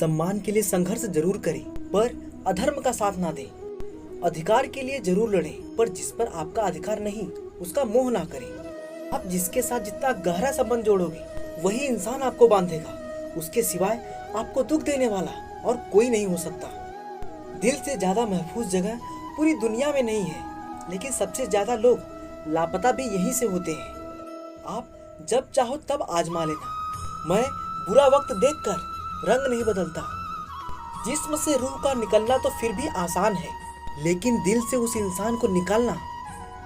सम्मान के लिए संघर्ष जरूर करें, पर अधर्म का साथ ना दें। अधिकार के लिए जरूर लड़ें, पर जिस पर आपका अधिकार नहीं उसका मोह ना करें। आप जिसके साथ जितना गहरा संबंध जोड़ोगे वही इंसान आपको बांधेगा। उसके सिवाय आपको दुख देने वाला और कोई नहीं हो सकता। दिल से ज्यादा महफूज जगह पूरी दुनिया में नहीं है, लेकिन सबसे ज्यादा लोग लापता भी यहीं से होते हैं। आप जब चाहो तब आजमा लेना। मैं बुरा वक्त देखकर रंग नहीं बदलता। जिस्म से रूह का निकलना तो फिर भी आसान है, लेकिन दिल से उस इंसान को निकालना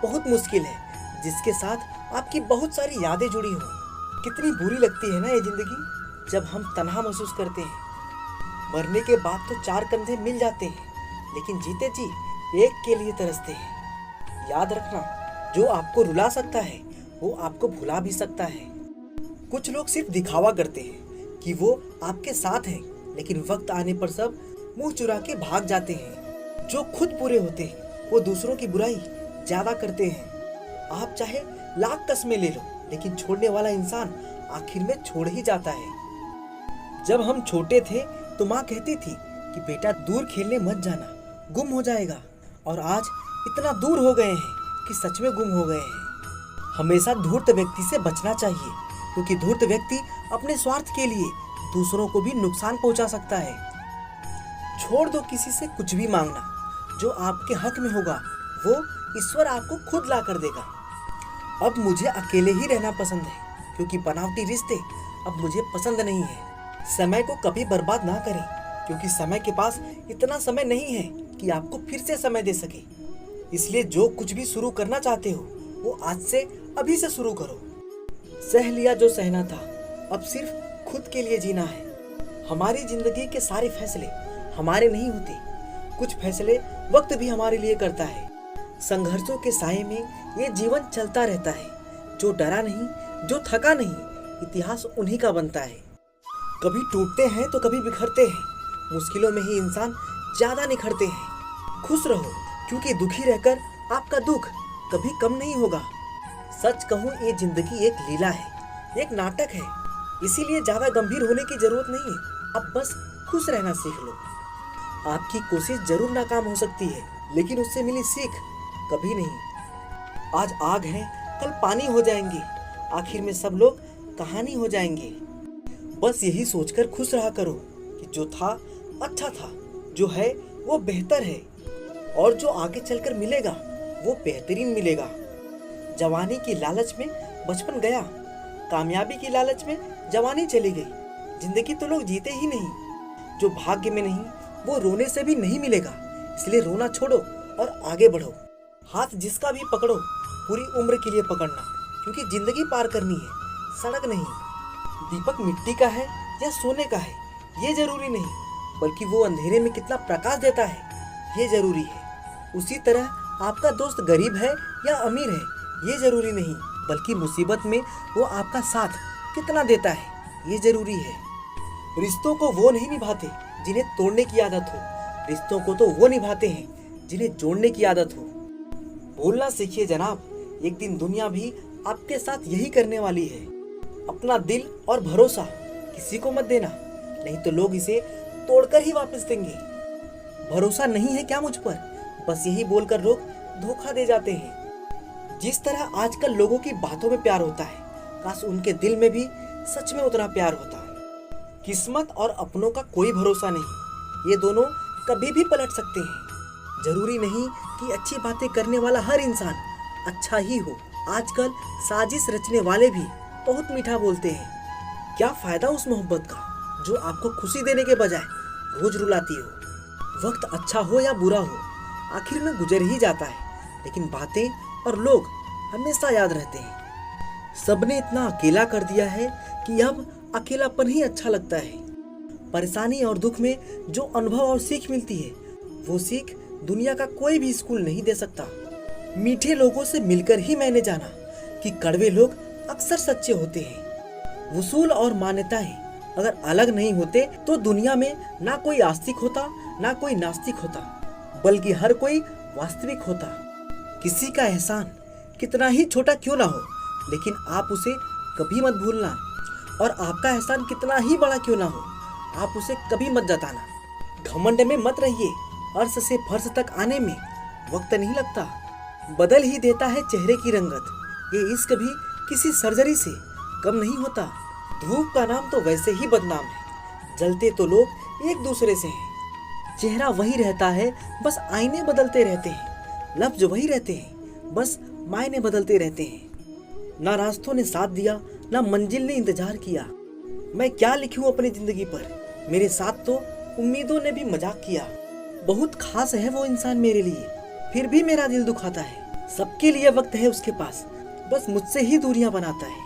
बहुत मुश्किल है जिसके साथ आपकी बहुत सारी यादें जुड़ी हो। कितनी बुरी लगती है ना ये जिंदगी जब हम तन्हा महसूस करते हैं। मरने के बाद तो चार कंधे मिल जाते हैं, लेकिन जीते जी एक के लिए तरसते हैं। याद रखना, जो आपको रुला सकता है वो आपको भुला भी सकता है। कुछ लोग सिर्फ दिखावा करते हैं कि वो आपके साथ हैं, लेकिन वक्त आने पर सब मुंह चुरा के भाग जाते हैं। जो खुद बुरे होते हैं वो दूसरों की बुराई ज्यादा करते हैं। आप चाहे लाख कस्में ले लो, लेकिन छोड़ने वाला इंसान आखिर में छोड़ ही जाता है। जब हम छोटे थे तो माँ कहती थी कि बेटा दूर खेलने मत जाना, गुम हो जाएगा। और आज इतना दूर हो गए हैं कि सच में गुम हो गए हैं। हमेशा धूर्त व्यक्ति से बचना चाहिए, क्योंकि धूर्त व्यक्ति अपने स्वार्थ के लिए दूसरों को भी नुकसान पहुंचा सकता है। छोड़ दो किसी से कुछ भी मांगना। जो आपके हक में होगा वो ईश्वर आपको खुद ला कर देगा। अब मुझे अकेले ही रहना पसंद है, क्योंकि बनावटी रिश्ते अब मुझे पसंद नहीं है। समय को कभी बर्बाद ना करें, क्योंकि समय के पास इतना समय नहीं है कि आपको फिर से समय दे सके। इसलिए जो कुछ भी शुरू करना चाहते हो वो आज से अभी से शुरू करो। सह लिया जो सहना था, अब सिर्फ खुद के लिए जीना है। हमारी जिंदगी के सारे फैसले हमारे नहीं होते, कुछ फैसले वक्त भी हमारे लिए करता है। संघर्षों के साये में ये जीवन चलता रहता है। जो डरा नहीं, जो थका नहीं, इतिहास उन्हीं का बनता है। कभी टूटते हैं तो कभी बिखरते हैं। मुश्किलों में ही इंसान ज्यादा निखरते हैं। खुश रहो, क्योंकि दुखी रहकर आपका दुख कभी कम नहीं होगा। सच कहूँ, ये जिंदगी एक लीला है, एक नाटक है। इसीलिए ज्यादा गंभीर होने की जरूरत नहीं है। अब बस खुश रहना सीख लो। आपकी कोशिश जरूर नाकाम हो सकती है, लेकिन उससे मिली सीख कभी नहीं। आज आग है, कल पानी हो जाएंगे, आखिर में सब लोग कहानी हो जाएंगे। बस यही सोचकर खुश रहा करो कि जो था अच्छा था, जो है वो बेहतर है, और जो आगे चलकर मिलेगा वो बेहतरीन मिलेगा। जवानी की लालच में बचपन गया, कामयाबी की लालच में जवानी चली गई। जिंदगी तो लोग जीते ही नहीं। जो भाग्य में नहीं वो रोने से भी नहीं मिलेगा। इसलिए रोना छोड़ो और आगे बढ़ो। हाथ जिसका भी पकड़ो, पूरी उम्र के लिए पकड़ना, क्योंकि जिंदगी पार करनी है, सड़क नहीं। दीपक मिट्टी का है या सोने का है ये जरूरी नहीं, बल्कि वो अंधेरे में कितना प्रकाश देता है ये जरूरी है। उसी तरह आपका दोस्त गरीब है या अमीर है ये जरूरी नहीं, बल्कि मुसीबत में वो आपका साथ कितना देता है ये जरूरी है। रिश्तों को वो नहीं निभाते जिन्हें तोड़ने की आदत हो, रिश्तों को तो वो निभाते हैं जिन्हें जोड़ने की आदत हो। भूलना सीखिए जनाब, एक दिन दुनिया भी आपके साथ यही करने वाली है। अपना दिल और भरोसा किसी को मत देना, नहीं तो लोग इसे तोड़कर ही वापस देंगे। भरोसा नहीं है क्या मुझ पर, बस यही बोलकर लोग धोखा दे जाते हैं। जिस तरह आजकल लोगों की बातों में प्यार होता है, काश उनके दिल में भी सच में उतना प्यार होता। किस्मत और अपनों का कोई भरोसा नहीं, ये दोनों कभी भी पलट सकते हैं। जरूरी नहीं कि अच्छी बातें करने वाला हर इंसान अच्छा ही हो। आजकल साजिश रचने वाले भी बहुत मीठा बोलते हैं। क्या फायदा उस मोहब्बत का जो आपको खुशी देने के बजाय रोज रुलाती हो। वक्त अच्छा हो या बुरा हो, आखिर में गुजर ही जाता है, लेकिन बातें और लोग हमेशा याद रहते हैं। सबने इतना अकेला कर दिया है कि अब अकेलापन ही अच्छा लगता है। परेशानी और दुख में जो अनुभव और सीख मिलती है, वो सीख दुनिया का कोई भी स्कूल नहीं दे सकता। मीठे लोगों से मिलकर ही मैंने जाना कि कड़वे लोग अक्सर सच्चे होते हैं। वसूल और मान्यताएं अगर अलग नहीं होते तो दुनिया में ना कोई आस्तिक होता ना कोई नास्तिक होता, बल्कि हर कोई वास्तविक होता। किसी का एहसान कितना ही छोटा क्यों ना हो, लेकिन आप उसे कभी मत भूलना। और आपका एहसान कितना ही बड़ा क्यों ना हो, आप उसे कभी मत जताना। घमंड में मत रहिए, अर्श से फर्श तक आने में वक्त नहीं लगता, बदल ही देता है चेहरे की रंगत। ये इश्क भी किसी सर्जरी से कम नहीं होता। धूप का नाम तो वैसे ही बदनाम है, जलते तो लोग एक दूसरे से हैं। चेहरा वही रहता है, बस आईने बदलते रहते हैं। लफ्ज वही रहते हैं, बस मायने बदलते रहते हैं। ना रास्तों ने साथ दिया, ना मंजिल ने इंतजार किया। मैं क्या लिखूं अपनी जिंदगी पर, मेरे साथ तो उम्मीदों ने भी मजाक किया। बहुत खास है वो इंसान मेरे लिए, फिर भी मेरा दिल दुखाता है। सबके लिए वक्त है उसके पास, बस मुझसे ही दूरियां बनाता है।